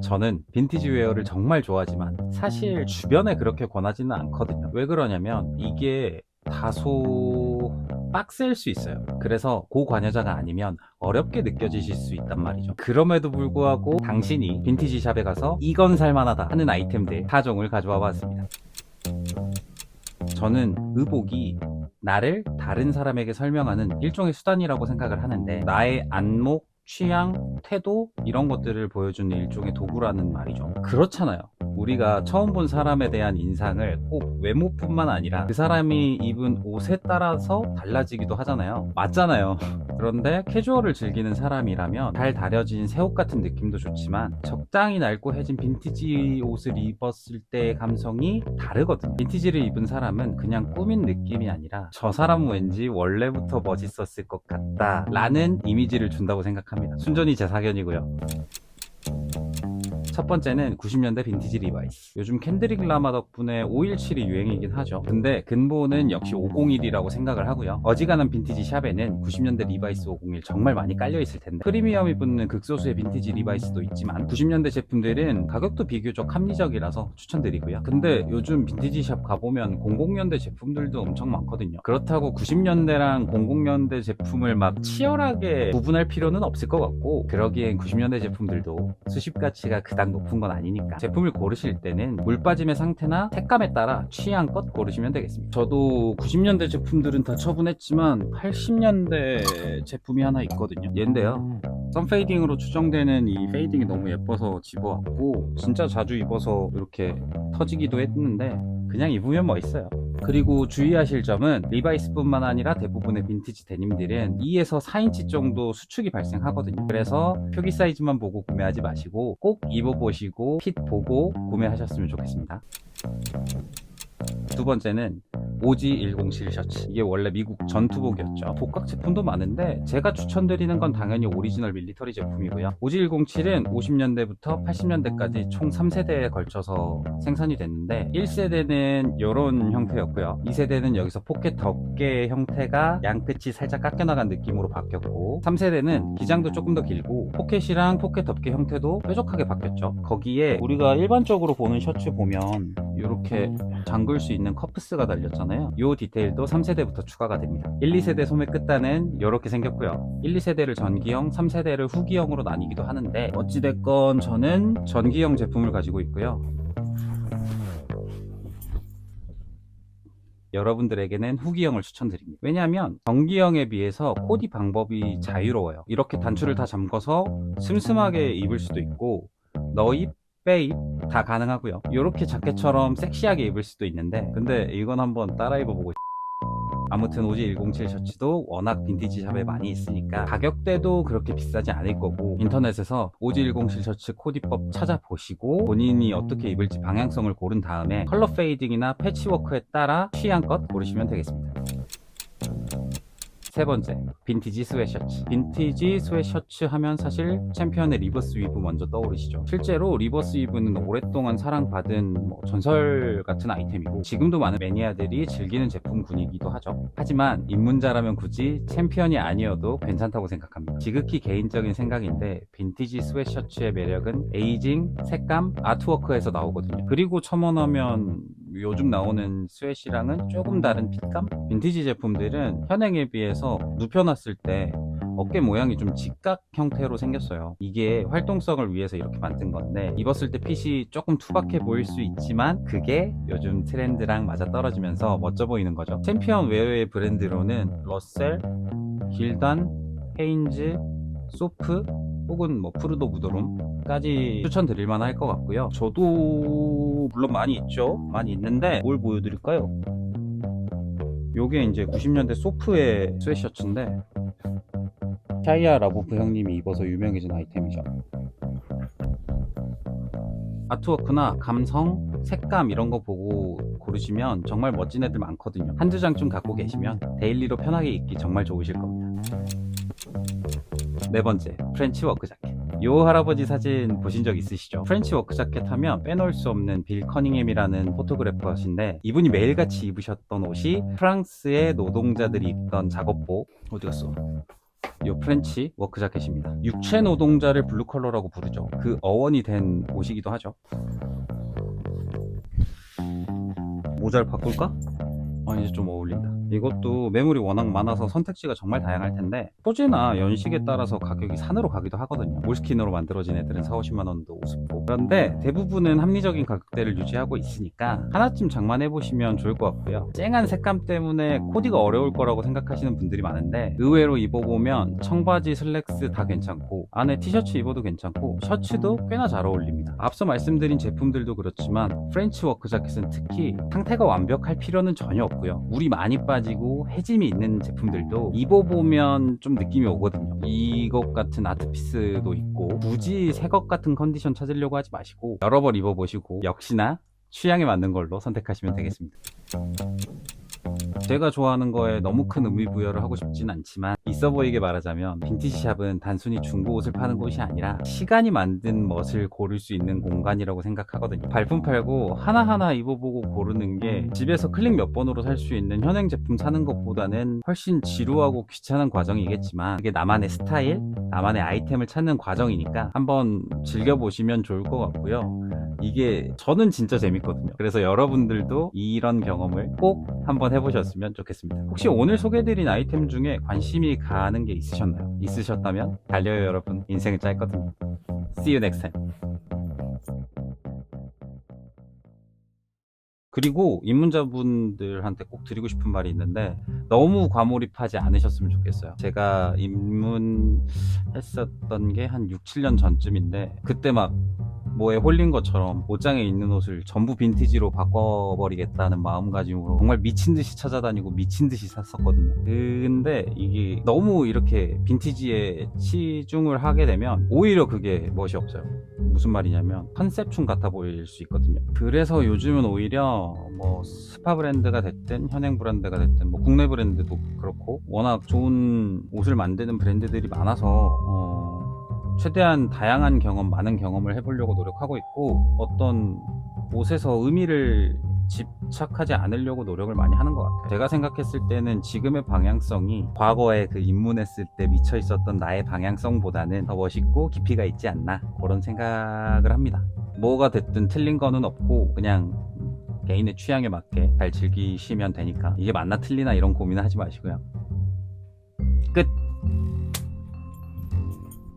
저는 빈티지 웨어를 정말 좋아하지만 사실 주변에 그렇게 권하지는 않거든요. 왜 그러냐면 이게 다소 빡셀 수 있어요. 그래서 고관여자가 아니면 어렵게 느껴지실 수 있단 말이죠. 그럼에도 불구하고 당신이 빈티지 샵에 가서 이건 살만하다 하는 아이템들 4종을 가져와 봤습니다. 저는 의복이 나를 다른 사람에게 설명하는 일종의 수단이라고 생각을 하는데, 나의 안목, 취향, 태도 이런 것들을 보여주는 일종의 도구라는 말이죠. 그렇잖아요. 우리가 처음 본 사람에 대한 인상을 꼭 외모뿐만 아니라 그 사람이 입은 옷에 따라서 달라지기도 하잖아요. 맞잖아요. 그런데 캐주얼을 즐기는 사람이라면 잘 다려진 새 옷 같은 느낌도 좋지만 적당히 낡고 해진 빈티지 옷을 입었을 때의 감성이 다르거든요. 빈티지를 입은 사람은 그냥 꾸민 느낌이 아니라 저 사람은 왠지 원래부터 멋있었을 것 같다 라는 이미지를 준다고 생각합니다. 순전히 제 사견이고요. 첫 번째는 90년대 빈티지 리바이스. 요즘 캔드릭 라마 덕분에 517이 유행이긴 하죠. 근데 근본은 역시 501이라고 생각을 하고요. 어지간한 빈티지 샵에는 90년대 리바이스 501 정말 많이 깔려 있을 텐데 프리미엄이 붙는 극소수의 빈티지 리바이스도 있지만 90년대 제품들은 가격도 비교적 합리적이라서 추천드리고요. 근데 요즘 빈티지 샵 가보면 00년대 제품들도 엄청 많거든요. 그렇다고 90년대랑 00년대 제품을 막 치열하게 구분할 필요는 없을 것 같고, 그러기엔 90년대 제품들도 수십 가치가 그닥 높은 건 아니니까 제품을 고르실 때는 물 빠짐의 상태나 색감에 따라 취향껏 고르시면 되겠습니다. 저도 90년대 제품들은 다 처분했지만 80년대 제품이 하나 있거든요. 얘인데요, 선페이딩으로 추정되는 이 페이딩이 너무 예뻐서 집어왔고, 진짜 자주 입어서 이렇게 터지기도 했는데 그냥 입으면 멋있어요. 그리고 주의하실 점은 리바이스뿐만 아니라 대부분의 빈티지 데님들은 2에서 4인치 정도 수축이 발생하거든요. 그래서 표기 사이즈만 보고 구매하지 마시고 꼭 입어보시고 핏 보고 구매하셨으면 좋겠습니다. 두 번째는 OG107 셔츠. 이게 원래 미국 전투복이었죠. 복각 제품도 많은데 제가 추천드리는 건 당연히 오리지널 밀리터리 제품이고요. OG107은 50년대부터 80년대까지 총 3세대에 걸쳐서 생산이 됐는데, 1세대는 이런 형태였고요. 2세대는 여기서 포켓 덮개 형태가 양끝이 살짝 깎여나간 느낌으로 바뀌었고, 3세대는 기장도 조금 더 길고 포켓이랑 포켓 덮개 형태도 뾰족하게 바뀌었죠. 거기에 우리가 일반적으로 보는 셔츠 보면 이렇게 잠글 수 있는 커프스가 달렸잖아요. 이 디테일도 3세대부터 추가가 됩니다. 1, 2세대 소매 끝단은 이렇게 생겼고요. 1, 2세대를 전기형, 3세대를 후기형으로 나뉘기도 하는데 어찌됐건 저는 전기형 제품을 가지고 있고요. 여러분들에게는 후기형을 추천드립니다. 왜냐하면 전기형에 비해서 코디 방법이 자유로워요. 이렇게 단추를 다 잠궈서 슴슴하게 입을 수도 있고, 너입, 빼입 다 가능하고요. 이렇게 자켓처럼 섹시하게 입을 수도 있는데, 근데 이건 한번 따라 입어보고 아무튼 OG107 셔츠도 워낙 빈티지 샵에 많이 있으니까 가격대도 그렇게 비싸지 않을 거고, 인터넷에서 OG107 셔츠 코디법 찾아보시고 본인이 어떻게 입을지 방향성을 고른 다음에 컬러 페이딩이나 패치워크에 따라 취향껏 고르시면 되겠습니다. 세 번째, 빈티지 스웨셔츠. 빈티지 스웨셔츠 하면 사실 챔피언의 리버스 위브 먼저 떠오르시죠. 실제로 리버스 위브는 오랫동안 사랑받은 전설 같은 아이템이고 지금도 많은 매니아들이 즐기는 제품군이기도 하죠. 하지만 입문자라면 굳이 챔피언이 아니어도 괜찮다고 생각합니다. 지극히 개인적인 생각인데 빈티지 스웨셔츠의 매력은 에이징, 색감, 아트워크에서 나오거든요. 그리고 첨언하면 요즘 나오는 스웨시랑은 조금 다른 핏감? 빈티지 제품들은 현행에 비해서 눕혀놨을 때 어깨 모양이 좀 직각 형태로 생겼어요. 이게 활동성을 위해서 이렇게 만든 건데, 입었을 때 핏이 조금 투박해 보일 수 있지만 그게 요즘 트렌드랑 맞아 떨어지면서 멋져 보이는 거죠. 챔피언 외의 브랜드로는 러셀, 길단, 헤인즈, 소프 혹은 프루도 무드롬까지 추천드릴 만할 것 같고요. 저도 물론 많이 있죠. 많이 있는데 뭘 보여드릴까요? 요게 이제 90년대 소프의 스웨셔츠인데 샤이아 라보프 형님이 입어서 유명해진 아이템이죠. 아트워크나 감성, 색감 이런 거 보고 고르시면 정말 멋진 애들 많거든요. 한두 장쯤 갖고 계시면 데일리로 편하게 입기 정말 좋으실 겁니다. 네 번째, 프렌치 워크 자켓. 요 할아버지 사진 보신 적 있으시죠? 프렌치 워크 자켓 하면 빼놓을 수 없는 빌 커닝햄이라는 포토그래퍼신데, 이분이 매일같이 입으셨던 옷이 프랑스의 노동자들이 입던 작업복. 어디 갔어? 이 프렌치 워크 자켓입니다. 육체 노동자를 블루 컬러라고 부르죠. 그 어원이 된 옷이기도 하죠. 모자를 바꿀까? 이제 좀 어울린다. 이것도 매물이 워낙 많아서 선택지가 정말 다양할 텐데 소재나 연식에 따라서 가격이 산으로 가기도 하거든요. 몰스킨으로 만들어진 애들은 40~50만원도 우습고, 그런데 대부분은 합리적인 가격대를 유지하고 있으니까 하나쯤 장만해보시면 좋을 것 같고요. 쨍한 색감 때문에 코디가 어려울 거라고 생각하시는 분들이 많은데 의외로 입어보면 청바지, 슬랙스 다 괜찮고 안에 티셔츠 입어도 괜찮고 셔츠도 꽤나 잘 어울립니다. 앞서 말씀드린 제품들도 그렇지만 프렌치 워크 자켓은 특히 상태가 완벽할 필요는 전혀 없고요. 물이 많이 빠지고 해짐이 있는 제품들도 입어보면 좀 느낌이 오거든요. 이것 같은 아트피스도 있고 굳이 새것 같은 컨디션 찾으려고 하지 마시고 여러 벌 입어보시고 역시나 취향에 맞는 걸로 선택하시면 되겠습니다. 제가 좋아하는 거에 너무 큰 의미부여를 하고 싶진 않지만 있어 보이게 말하자면 빈티지 샵은 단순히 중고 옷을 파는 곳이 아니라 시간이 만든 멋을 고를 수 있는 공간이라고 생각하거든요. 발품 팔고 하나하나 입어보고 고르는 게 집에서 클릭 몇 번으로 살 수 있는 현행 제품 사는 것보다는 훨씬 지루하고 귀찮은 과정이겠지만 그게 나만의 스타일, 나만의 아이템을 찾는 과정이니까 한번 즐겨보시면 좋을 것 같고요. 이게 저는 진짜 재밌거든요. 그래서 여러분들도 이런 경험을 꼭 한번 해보셨으면 좋겠습니다. 혹시 오늘 소개해드린 아이템 중에 관심이 가는 게 있으셨나요? 있으셨다면 달려요 여러분. 인생은 짧거든요. See you next time. 그리고 입문자분들한테 꼭 드리고 싶은 말이 있는데 너무 과몰입하지 않으셨으면 좋겠어요. 제가 입문했었던 게 한 6~7년 전쯤인데 그때 막 뭐에 홀린 것처럼 옷장에 있는 옷을 전부 빈티지로 바꿔버리겠다는 마음가짐으로 정말 미친듯이 찾아다니고 미친듯이 샀었거든요. 근데 이게 너무 이렇게 빈티지에 치중을 하게 되면 오히려 그게 멋이 없어요. 무슨 말이냐면 컨셉충 같아 보일 수 있거든요. 그래서 요즘은 오히려 뭐 스파 브랜드가 됐든 현행 브랜드가 됐든 뭐 국내 브랜드도 그렇고 워낙 좋은 옷을 만드는 브랜드들이 많아서 최대한 다양한 경험, 많은 경험을 해보려고 노력하고 있고 어떤 옷에서 의미를 집착하지 않으려고 노력을 많이 하는 것 같아요. 제가 생각했을 때는 지금의 방향성이 과거에 그 입문했을 때 미쳐 있었던 나의 방향성보다는 더 멋있고 깊이가 있지 않나 그런 생각을 합니다. 뭐가 됐든 틀린 거는 없고 그냥 개인의 취향에 맞게 잘 즐기시면 되니까 이게 맞나 틀리나 이런 고민을 하지 마시고요. 끝!